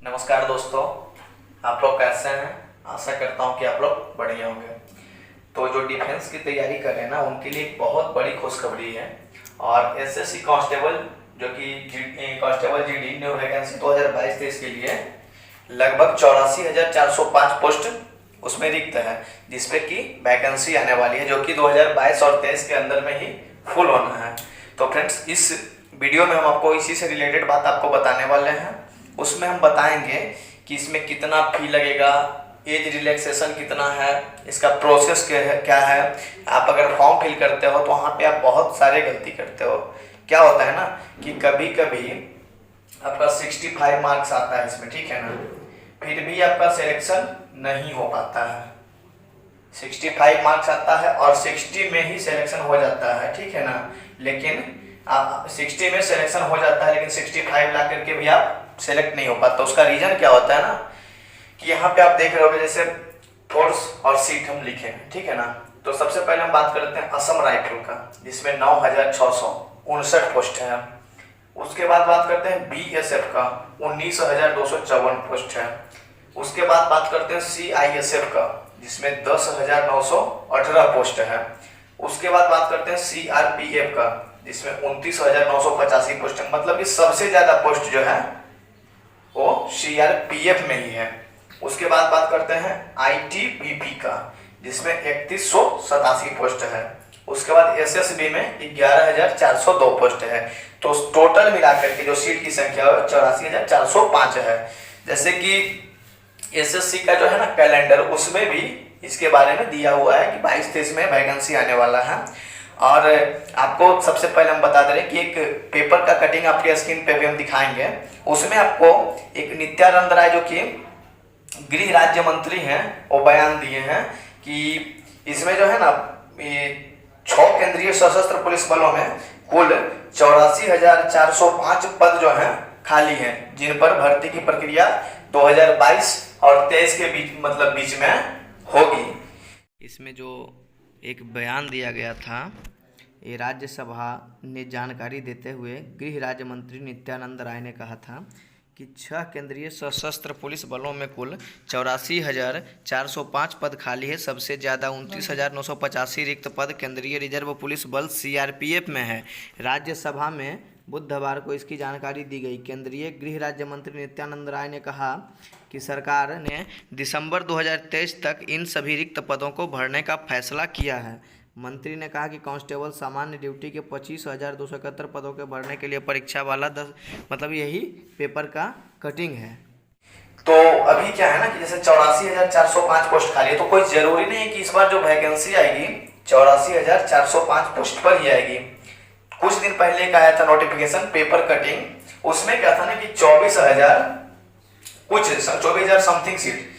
नमस्कार दोस्तों, आप लोग कैसे हैं। आशा करता हूं कि आप लोग बढ़िया होंगे। तो जो डिफेंस की तैयारी कर रहे हैं ना, उनके लिए एक बहुत बड़ी खुशखबरी है। और एसएससी कांस्टेबल जो कि कांस्टेबल जीडी न्यू वैकेंसी 2022-23 के लिए लगभग 84,405 पोस्ट उसमें रिक्त है, जिसपे कि वैकेंसी आने वाली है, जो कि 2022 और 23 के अंदर में ही फुल होना है। तो फ्रेंड्स, इस वीडियो में हम आपको इसी से रिलेटेड बात आपको बताने वाले हैं। उसमें हम बताएंगे कि इसमें कितना फी लगेगा, एज रिलैक्सेशन कितना है, इसका प्रोसेस क्या है। आप अगर फॉर्म फिल करते हो तो वहाँ पे आप बहुत सारे गलती करते हो। क्या होता है ना कि कभी कभी आपका 65 मार्क्स आता है इसमें, ठीक है ना, फिर भी आपका सिलेक्शन नहीं हो पाता है। 65 मार्क्स आता है और 60 में ही सिलेक्शन हो जाता है, ठीक है ना। लेकिन आप 60 में सिलेक्शन हो जाता है, लेकिन 65 ला करके भी आप सेलेक्ट नहीं हो पाता। उसका रीजन क्या होता है ना कि यहाँ पे आप देख रहे होगे, जैसे फोर्स और सीट हम लिखे हैं, ठीक है ना। तो सबसे पहले हम बात करते हैं असम राइफल का, जिसमें 9,659 पोस्ट है। उसके बाद बात करते हैं बीएसएफ का, 19,254 पोस्ट है। उसके बाद बात करते हैं सीआईएसएफ का, जिसमें 10,918 पोस्ट है। उसके बाद बात करते हैं सीआरपीएफ का, जिसमें 29,985 पोस्ट है। मतलब कि सबसे ज्यादा पोस्ट जो है वो सीआरपीएफ में ही है। उसके बाद बात करते हैं आईटीबीपी का, जिसमें 3187 पोस्ट है। उसके बाद एसएसबी में 11,402 पोस्ट है। तो टोटल मिलाकर के जो सीट की संख्या है 84,405 है। जैसे कि एसएससी का जो है ना कैलेंडर, उसमें भी इसके बारे में दिया हुआ है कि 22-23 में वैकेंसी आने वाला है। और आपको सबसे पहले हम बता दे रहे हैं कि एक पेपर का कटिंग आपके स्क्रीन पे भी हम दिखाएंगे। उसमें आपको एक नित्यानंद राय, जो कि गृह राज्य मंत्री हैं, वो बयान दिए हैं कि इसमें जो है ना, ये 6 केंद्रीय सशस्त्र पुलिस बलों में कुल 84,405 पद जो हैं खाली हैं, जिन पर भर्ती की प्रक्रिया 2022 और 23 के बीच में होगी। इसमें जो एक बयान दिया गया था, ये राज्यसभा ने जानकारी देते हुए गृह राज्य मंत्री नित्यानंद राय ने कहा था कि 6 केंद्रीय सशस्त्र पुलिस बलों में कुल 84,405 पद खाली है। सबसे ज़्यादा 29,985 रिक्त पद केंद्रीय रिजर्व पुलिस बल सीआरपीएफ में है। राज्यसभा में बुधवार को इसकी जानकारी दी गई। केंद्रीय गृह राज्य मंत्री नित्यानंद राय ने कहा कि सरकार ने दिसंबर 2023 तक इन सभी रिक्त पदों को भरने का फैसला किया है। मंत्री ने कहा कि कांस्टेबल सामान्य ड्यूटी के 25,271 पदों के भरने के लिए परीक्षा वाला 10 मतलब यही पेपर का कटिंग है। तो अभी क्या है ना कि जैसे 84,405 पोस्ट खाली है, तो कोई जरूरी नहीं है कि इस बार जो वैकेंसी आएगी 84,405 पोस्ट पर ही आएगी। कुछ दिन पहले एक आया था नोटिफिकेशन पेपर कटिंग, उसमें क्या था ना कि 24,000 समथिंग सीट,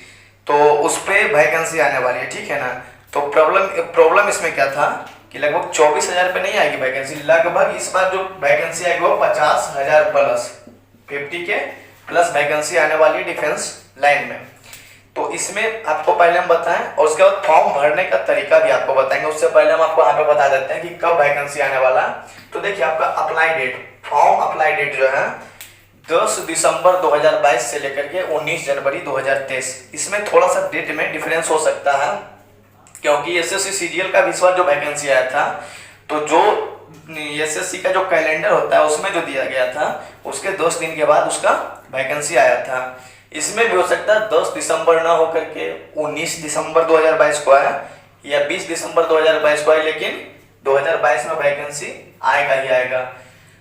तो उस पर वैकेंसी आने वाली है, ठीक है ना। तो प्रॉब्लम इसमें क्या था कि लगभग 24,000 पे नहीं आएगी वैकेंसी। लगभग इस बार जो वैकेंसी आएगी वो 50,000 प्लस 50 के प्लस वैकेंसी आने वाली है डिफेंस लाइन में। तो इसमें आपको पहले हम बताएं, और उसके बाद फॉर्म भरने का तरीका भी आपको बताएंगे। उससे पहले हम आपको यहाँ पे बता देते हैं कि कब वैकेंसी आने वाला है। तो देखिए, आपका apply date, form apply date जो है 10 दिसंबर 2022 से लेकर के 19 जनवरी 2023। इसमें थोड़ा सा डेट में डिफरेंस हो सकता है, क्योंकि एसएससी सीजीएल का इस बार जो वैकेंसी आया था, तो जो एसएससी का जो कैलेंडर होता है उसमें जो दिया गया था, उसके 10 दिन के बाद उसका वैकेंसी आया था। इसमें भी हो सकता है 10 दिसंबर ना होकर के 19 दिसंबर 2022 को आया, या 20 दिसंबर 2022 को आया, लेकिन 2022 में वैकेंसी आएगा ही आएगा।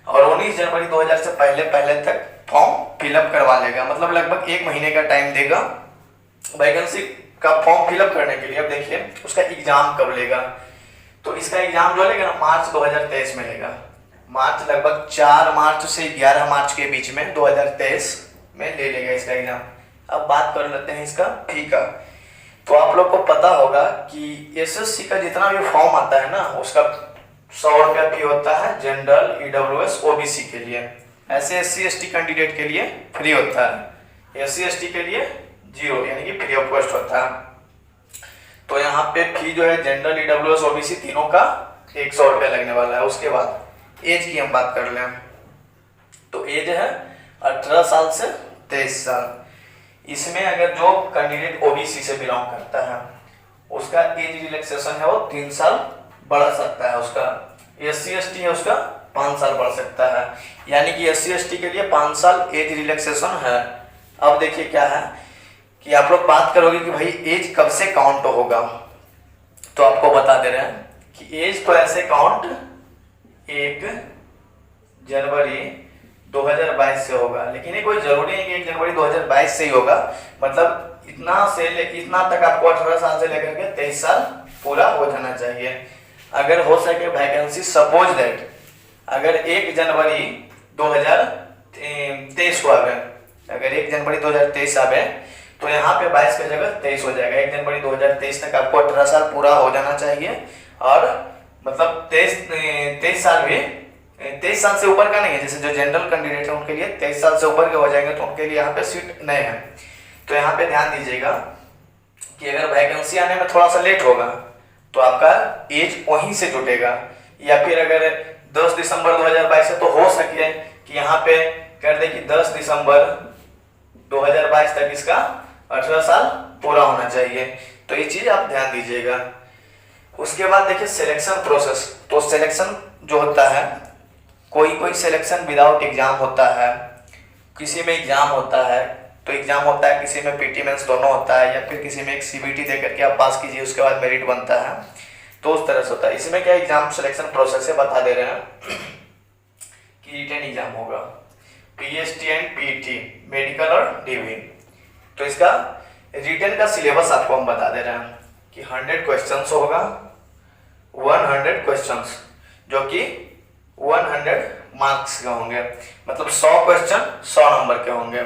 और 19 जनवरी 2000 से पहले तक फॉर्म फिलअप करवा लेगा। मतलब लगभग 1 महीने का टाइम देगा वैकेंसी का फॉर्म फिलअप करने के लिए। अब देखिए उसका एग्जाम कब लेगा, तो इसका एग्जाम जो लेगा ना मार्च 2023 में लेगा। मार्च लगभग 4 मार्च से 11 मार्च के बीच में 2023 में ले लेगा इसका एग्जाम। अब बात कर लेते हैं इसका फी का। तो आप लोग को पता होगा कि एसएससी का जितना भी फॉर्म आता है ना, उसका 100 रुपया फी होता है जनरल, ईडब्ल्यूएस, ओबीसी के लिए। ऐसे SC/ST कैंडिडेट के लिए फ्री होता है, SC/ST के लिए 0 यानी कि फ्री ऑफ कॉस्ट होता है। तो यहाँ पे फी जो है जनरल, ईडब्ल्यूएस, ओबीसी तीनों का 100 रुपया लगने वाला है। उसके बाद एज की हम बात कर लें, तो एज है 18 साल से 23 साल। इसमें अगर जो कैंडिडेट ओबीसी से बिलोंग करता है उसका एज रिलैक्सेशन है वो 3 साल बढ़ सकता है, उसका SC ST है उसका 5 साल बढ़ सकता है, यानी कि SC ST के लिए 5 साल एज रिलैक्सेशन है। अब देखिए क्या है कि आप लोग बात करोगे कि भाई एज कब से काउंट होगा, तो आपको बता दे रहे हैं कि एज तो ऐसे काउंट 1 जनवरी 2022 से होगा, लेकिन ये कोई जरूरी नहीं कि 1 जनवरी 2022 से ही होगा, मतलब इतना तक आपको 18 साल से लेकर के 23 साल पूरा हो जाना चाहिए। अगर हो सके वैकेंसी सपोज दैट अगर 1 जनवरी 2023 को आवे, अगर 1 जनवरी 2023 आवे तो यहाँ पे 22 की जगह 23 हो जाएगा। 1 जनवरी 2023 तक आपको 18 साल पूरा हो जाना चाहिए, और मतलब 23 साल भी 23 साल से ऊपर का नहीं है, जैसे जो जनरल कैंडिडेट है उनके लिए 23 साल से ऊपर के हो जाएंगे तो उनके लिए यहाँ पे सीट नहीं है। तो यहाँ पे ध्यान दीजिएगा कि अगर वैकेंसी आने में थोड़ा सा लेट होगा तो आपका एज वहीं से जुटेगा, या फिर अगर 10 दिसंबर 2022 है तो हो सके कि यहाँ पे कर दे कि 10 दिसंबर 2022 तक इसका 18 साल पूरा होना चाहिए। तो ये चीज आप ध्यान दीजिएगा। उसके बाद देखिए सिलेक्शन प्रोसेस, तो सिलेक्शन जो होता है कोई सिलेक्शन विदाउट एग्जाम होता है, किसी में एग्जाम होता है, तो एग्जाम होता है किसी में पीटी मेंस दोनों होता है, या फिर किसी में एक सीबीटी दे करके आप पास कीजिए उसके बाद मेरिट बनता है, तो उस तरह से होता है। इसमें क्या एग्जाम सिलेक्शन प्रोसेस से बता दे रहे हैं कि रिटन एग्जाम होगा, पीएसटी एंड पीटी मेडिकल और डीवी। तो इसका रिटन का सिलेबस आपको हम बता दे रहे हैं कि 100 क्वेश्चंस होगा, 100 क्वेश्चंस जो कि 100 मार्क्स के होंगे, मतलब 100 क्वेश्चन 100 नंबर के होंगे।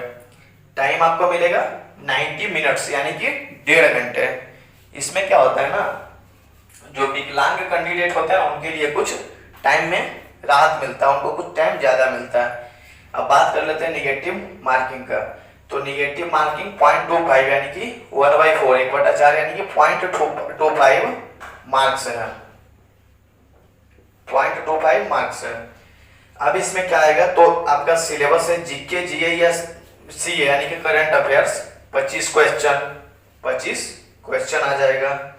टाइम आपको मिलेगा 90 मिनट्स यानी कि 1.5 घंटे। इसमें क्या होता है ना, जो विकलांग कैंडिडेट होते हैं उनके लिए कुछ टाइम में राहत मिलता है, उनको कुछ टाइम ज्यादा मिलता है। अब बात कर लेते हैं निगेटिव मार्किंग का, तो निगेटिव मार्किंग 0.25 यानी कि 1/4 1/4 यानी कि 0.25 मार्क्स है, 0.25 मार्क्स है। अब इसमें क्या आएगा, तो आपका सिलेबस है जीके जीए या सीए यानी कि करंट अफेयर्स 25 क्वेश्चन आ जाएगा,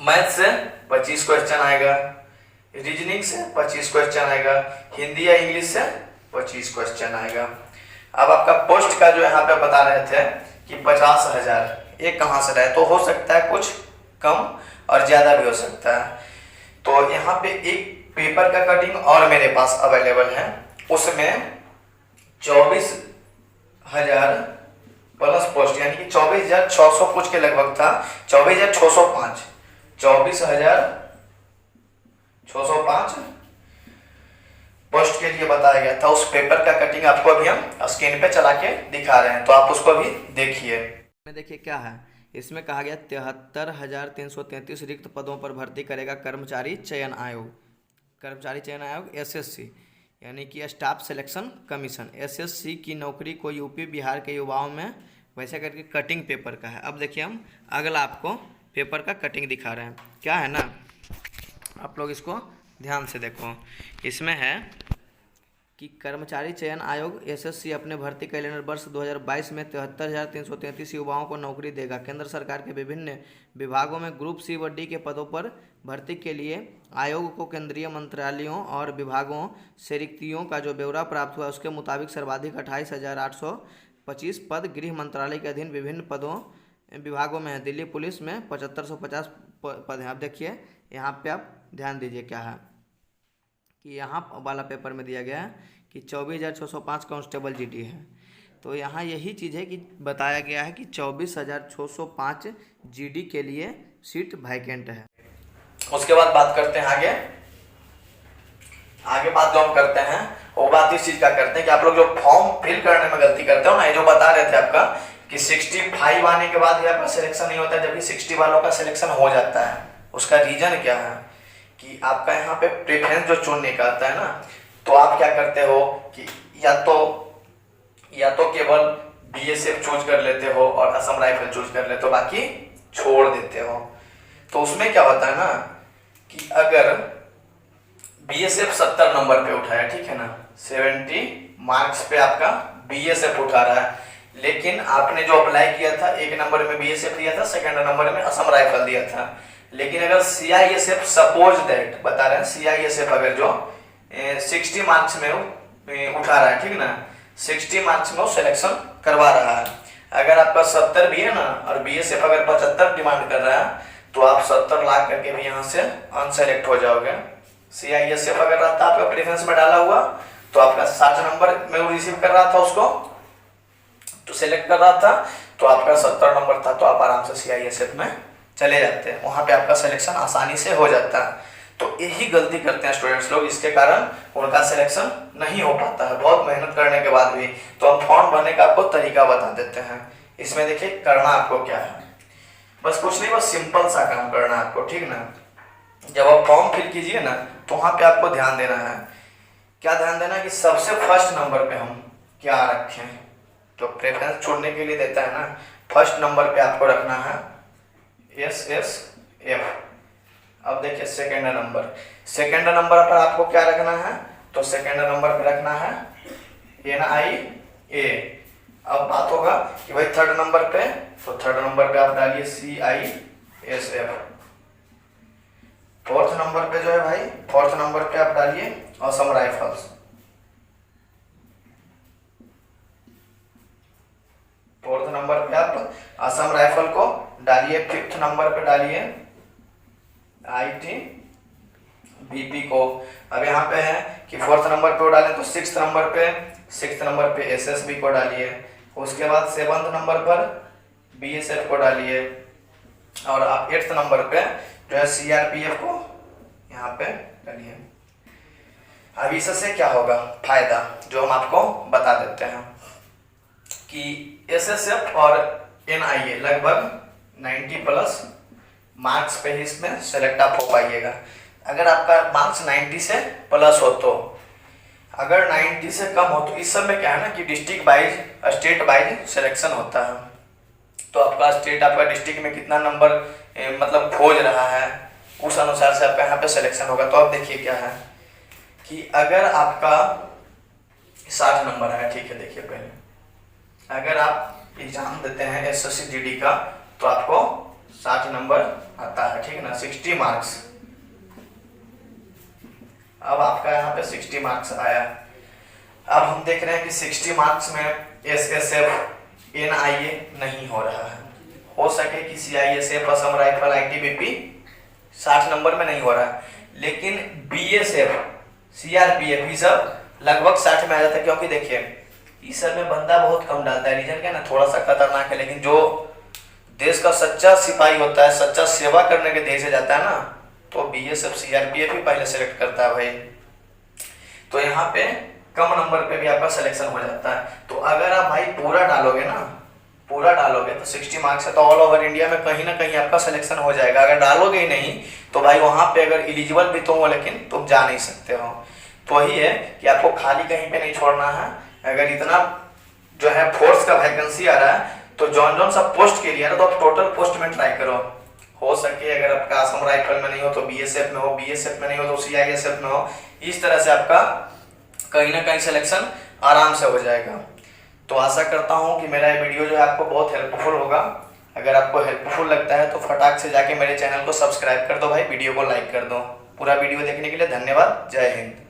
मैथ से 25 क्वेश्चन आएगा, रीजनिंग से 25 क्वेश्चन आएगा, हिंदी या इंग्लिश से 25 क्वेश्चन आएगा। अब आपका पोस्ट का जो यहाँ पे बता रहे थे कि 50,000, ये कहाँ से रहे, तो हो सकता है कुछ कम और ज्यादा भी हो सकता है। तो यहाँ पे एक पेपर का कटिंग और मेरे पास अवेलेबल है, उसमें 24,000 प्लस पोस्ट यानी कि 24,600 कुछ के लगभग था, 24,605 24,605 पोस्ट के लिए बताया गया था। उस पेपर का कटिंग आपको अभी हम स्क्रीन पे चला के दिखा रहे हैं, तो आप उसको भी देखिए। देखिए क्या है, इसमें कहा गया 73,333 रिक्त पदों पर भर्ती करेगा कर्मचारी चयन आयोग, कर्मचारी चयन आयोग SSC यानी कि स्टाफ सिलेक्शन कमीशन। SSC की नौकरी को यूपी बिहार के युवाओं में वैसे करके कटिंग पेपर का है। अब देखिए हम अगला आपको पेपर का कटिंग दिखा रहे हैं। क्या है ना, आप लोग इसको ध्यान से देखो, इसमें है कि कर्मचारी चयन आयोग SSC अपने भर्ती कैलेंडर वर्ष 2022 में 73,333 युवाओं को नौकरी देगा। केंद्र सरकार के विभिन्न विभागों में ग्रुप सी व डी के पदों पर भर्ती के लिए आयोग को केंद्रीय मंत्रालयों और विभागों से रिक्तियों का जो ब्यौरा प्राप्त हुआ उसके मुताबिक सर्वाधिक 28,825 पद गृह मंत्रालय के अधीन विभिन्न पदों विभागों में है। दिल्ली पुलिस में 7,550 पद हैं। अब देखिए यहाँ पे आप ध्यान दीजिए क्या है कि यहाँ वाला पेपर में दिया गया है कि 24,605 कांस्टेबल GD है, तो यहाँ यही चीज़ है कि बताया गया है कि 24,605 GD के लिए सीट वैकेंट है। उसके बाद बात करते हैं आगे बात जो हम करते हैं वो बात इस चीज़ का करते हैं कि आप लोग जो फॉर्म फिल करने में गलती करते हो ना, ये जो बता रहे थे आपका कि 65 आने के बाद आपका सिलेक्शन नहीं होता, जबकि 60 वालों का सिलेक्शन हो जाता है। उसका रीजन क्या है कि आपका यहाँ पे प्रेफरेंस जो चुनने का आता है ना, तो आप क्या करते हो कि या तो केवल BSF चूज कर लेते हो और असम राइफल चूज कर लेते हो, बाकी छोड़ देते हो। तो उसमें क्या होता है ना कि अगर BSF 70 नंबर पे उठाया, ठीक है ना, 70 मार्क्स पे आपका BSF उठा रहा है, लेकिन आपने जो अप्लाई किया था, एक नंबर में बीएसएफ दिया था, सेकंड नंबर में असम राइफल दिया था। लेकिन अगर सीआईएसएफ सपोज दैट बता रहे हैं, सीआईएसएफ अगर जो 60 मार्क्स में उठा रहा है, ठीक ना, 60 मार्क्स में वो सिलेक्शन करवा रहा है। अगर आपका 70 भी है ना और बीएसएफ अगर 75 डिमांड कर रहा है तो आप 70 लाख करके भी यहाँ से अनसेलेक्ट हो जाओगे। सीआईएसएफ अगर रहता आपका प्रेफरेंस में डाला हुआ तो आपका 60 नंबर में वो रिसीव कर रहा था, उसको तो सिलेक्ट कर रहा था, तो आपका 70 नंबर था, तो आप आराम से सीआईएसएफ में चले जाते हैं, वहां पे आपका सिलेक्शन आसानी से हो जाता है। तो यही गलती करते हैं स्टूडेंट्स लोग, इसके कारण उनका सिलेक्शन नहीं हो पाता है बहुत मेहनत करने के बाद भी। तो हम फॉर्म भरने का आपको तरीका बता देते हैं। इसमें देखिए करना आपको क्या है, बस कुछ नहीं, बस सिंपल सा काम करना है आपको, ठीक ना। जब आप फॉर्म फिल कीजिए ना तो वहां पे आपको ध्यान देना है, क्या ध्यान देना है कि सबसे फर्स्ट नंबर पे हम क्या रखें। तो प्रेफरेंस छोड़ने के लिए देता है ना, फर्स्ट नंबर पे आपको रखना है SSF। अब देखिए सेकेंड नंबर पर आपको क्या रखना है, तो सेकेंड नंबर पे रखना है NIA। अब बात होगा कि भाई थर्ड नंबर पे, तो थर्ड नंबर पे आप डालिए CISF। फोर्थ नंबर पे जो है भाई, फोर्थ नंबर पे आप डालिए असम राइफल्स। फोर्थ नंबर पे आप असम राइफल को डालिए। फिफ्थ नंबर पे डालिए ITBP को। अब यहाँ पे है कि फोर्थ नंबर पे वो डालें तो सिक्स्थ नंबर पे SSB को डालिए। उसके बाद सेवंथ नंबर पर BSF को डालिए और आप 8th नंबर पे जो है CRPF को यहाँ पे डालिए। अब इससे क्या होगा फायदा, जो हम आपको बता देते हैं कि SSF और NIA लगभग 90+ मार्क्स पे ही इसमें सेलेक्ट आप हो पाइएगा। अगर आपका मार्क्स 90 से प्लस हो तो, अगर 90 से कम हो तो इस सब में क्या है ना कि district wise, state wise selection होता है। तो आपका स्टेट, आपका डिस्ट्रिक्ट में कितना नंबर मतलब खोज रहा है, उस अनुसार से आपका यहाँ पे सिलेक्शन होगा। तो आप देखिए क्या है कि अगर आपका 60 नंबर है, ठीक है, देखिए पहले अगर आप एग्जाम देते हैं SSC GD का तो आपको 60 नंबर आता है, ठीक है ना, 60 मार्क्स। अब आपका यहाँ पे 60 मार्क्स आया। अब हम देख रहे हैं कि 60 मार्क्स में SSF NIA नहीं हो रहा है, हो सके कि CISF Assam rifle ITBP 60 number में नहीं हो रहा है, लेकिन BSF CRPF ये सब लगभग 60 में आ जाता है। क्योंकि देखिए इस सब में बंदा बहुत कम डालता है, रीजन क्या ना, थोड़ा सा खतरनाक है, लेकिन जो देश का सच्चा सिपाही होता है, सच्चा सेवा करने के देश से जाता है ना, तो BSF CRPF ही पहले सेलेक्ट करता है भाई। तो यहाँ पे कम नंबर पे भी आपका सिलेक्शन हो जाता है। तो अगर आप भाई पूरा डालोगे ना, पूरा डालोगे तो 60 मार्क्स है तो ऑल ओवर इंडिया में कहीं ना कहीं आपका सिलेक्शन हो जाएगा। अगर डालोगे ही नहीं तो भाई वहां पे अगर एलिजिबल भी तुम हो लेकिन तुम जा नहीं सकते हो। तो वही है कि आपको खाली कहीं पे नहीं छोड़ना है। अगर इतना जो है फोर्स का वैकेंसी आ रहा है तो जॉन सा पोस्ट के लिए तो आप टोटल पोस्ट में ट्राई करो। हो सके अगर आपका असम राइफल में नहीं हो तो BSF में हो, BSF में नहीं हो तो CISF में हो। इस तरह से आपका कहीं ना कहीं सिलेक्शन आराम से हो जाएगा। तो आशा करता हूँ कि मेरा ये वीडियो जो है आपको बहुत हेल्पफुल होगा। अगर आपको हेल्पफुल लगता है तो फटाक से जाके मेरे चैनल को सब्सक्राइब कर दो भाई, वीडियो को लाइक कर दो। पूरा वीडियो देखने के लिए धन्यवाद। जय हिंद।